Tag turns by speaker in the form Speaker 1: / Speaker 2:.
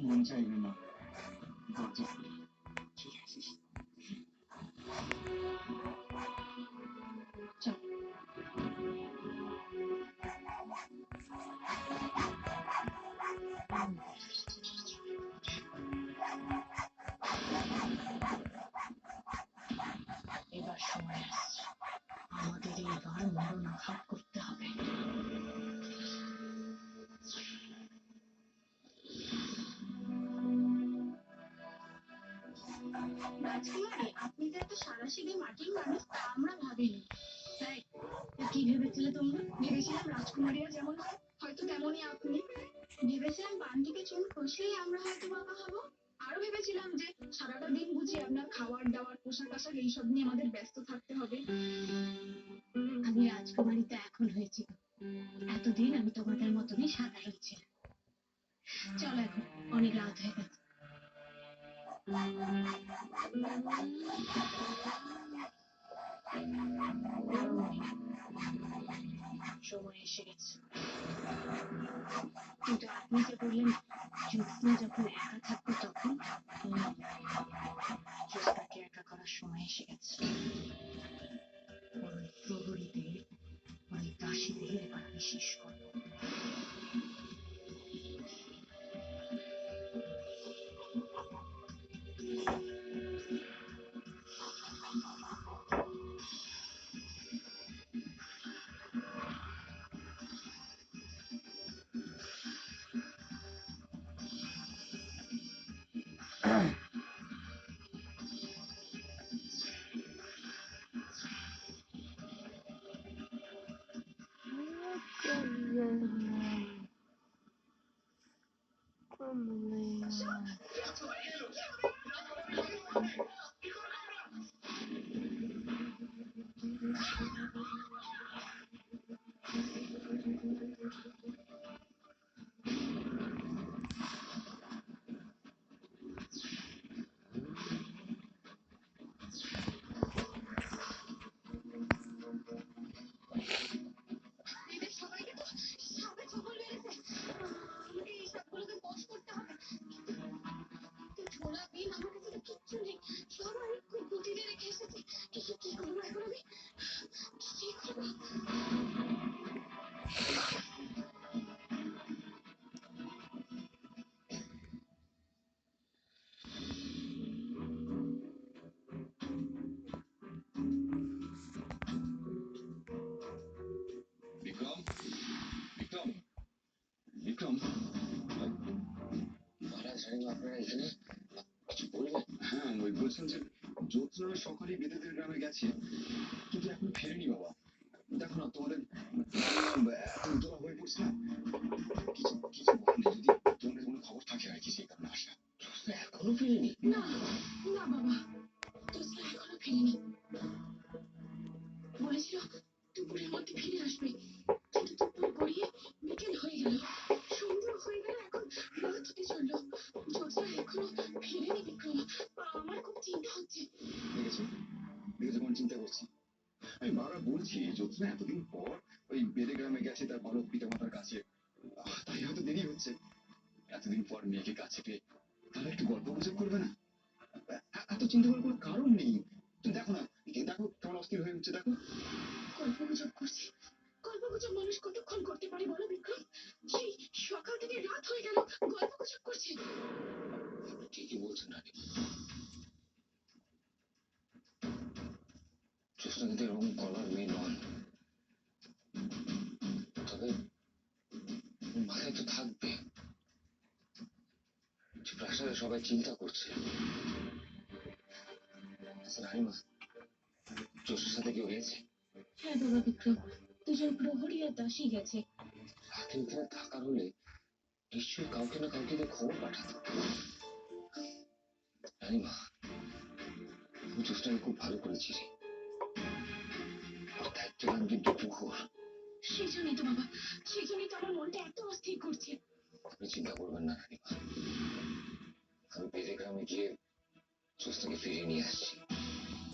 Speaker 1: মন চাইবে না, দরজা খুলে।
Speaker 2: ঠিক আছে, চল। এবার সময় আসছে, আমাদের এইবার মরণ ভাগ করতে হবে।
Speaker 3: রাজকুমারী, আপনি যে এত সাদাসিধে মাটির মানুষ তা আমরা ভাবিনি।
Speaker 2: তাই কি ভেবেছিলে তোমরা?
Speaker 3: ভেবেছিলাম রাজকুমারীরা যেমন হয় হয়তো তেমনই আপনি। ভেবেছিলাম বান থেকে চুল খসলেই আমরা হয়তো বাবা হব। আরো ভেবেছিলাম যে সারাটা দিন বুঝি আপনার খাবার দাবার পোশাক আশাক এইসব নিয়ে আমাদের ব্যস্ত থাকতে হবে।
Speaker 2: আমি রাজকুমারী তো এখন হয়েছি, এতদিন আমি তোমাদের মতনই সাধারণ ছিলাম। চলো, এখন অনেক রাত হয়ে গেছে। সময় এসে গেছে, কিন্তু আপনি যে বললেন জ্যোৎস্না যখন একা থাকবে তখন জ্যোৎস্নাকে একা করার সময় এসে গেছে। ওই প্রহরীদের, ওই দাসীদের এবার আমি শেষ করবো।
Speaker 1: বিক্রম, বিক্রম, বিক্রম।
Speaker 4: মহারাজ, রানী আপনারা এখানে কিছু বলবেন?
Speaker 1: হ্যাঁ, ওই বলছেন যে জ্যোৎস্না সকালে বেদেদের গ্রামে গেছে, কিন্তু এখন ফেরেনি বাবা। দেখো না, তোমাদের এত উতলা হয়ে পড়ছে না। কিছু কিছু বলার নেই, যদি তোমাদের কোনো খবর থাকে আর কি, সেই কারণে আসা।
Speaker 4: এখনো ফিরেনি?
Speaker 3: না না বাবা, জ্যোৎস্না এখনো ফেরেনি। বলেছিল দুপুরের মধ্যে ফিরে আসবে, কিন্তু দুপুর গড়িয়ে বিকেল হয়ে গেল, সন্ধ্যা হয়ে গেল, এখন রাত হতে চললো, জ্যোৎস্না এখনো ফেরেনি। বিক্রম, আমার খুব চিন্তা হচ্ছে।
Speaker 1: দেখেছো, দেখেছো কোন চিন্তা করছি? আমি বারবার বলছি জ্যোৎস্না এতদিন পর ওই বেদে গ্রামে গেছে তার বালক পিতা মাতার কাছে, তাই হয়তো দেরি হচ্ছে। এতদিন পর মেয়েকে কাছে পেয়ে তাহলে একটু গল্প গুজব করবে না? এত চিন্তা করার কোনো কারণ নেই। তুমি দেখো না, দেখো কেমন অস্থির হয়ে উঠছে, দেখো।
Speaker 3: গল্প গুজব করছে? গল্প গুজব মানুষ কতক্ষণ করতে পারে বলো বিক্রম? সেই সকাল থেকে রাত হয়ে গেল গল্প গুজব করছে।
Speaker 4: ঠিকই বলছেন রানী। জ্যোৎস্না কিন্তু এরকম করবার মেয়ে নন। তবে মাথায় তো থাকবে যে প্রাসাদে সবাই চিন্তা করছে। আচ্ছা রানীমা, জ্যোৎস্নার সাথে কেউ গেছে?
Speaker 3: হ্যাঁ বাবা বিক্রম, দুজন প্রহরী আর দাসী গেছে।
Speaker 4: রাতে এখানে থাকার হলে নিশ্চয়ই কাউকে না কাউকে দিয়ে খবর পাঠাতো। রানীমা, আমি জ্যোৎস্নাকে খুব ভালো করে চিনি। ওর দায়িত্ববান কিন্তু প্রহর।
Speaker 3: সেই জন্যই তো বাবা, সেই জন্যই তো আমার মনটা এত অস্থির করছে।
Speaker 4: আপনি চিন্তা করবেন না রানীমা, আমি বেদে গ্রামে গিয়ে জ্যোৎস্নাকে ফিরিয়ে নিয়ে আসছি।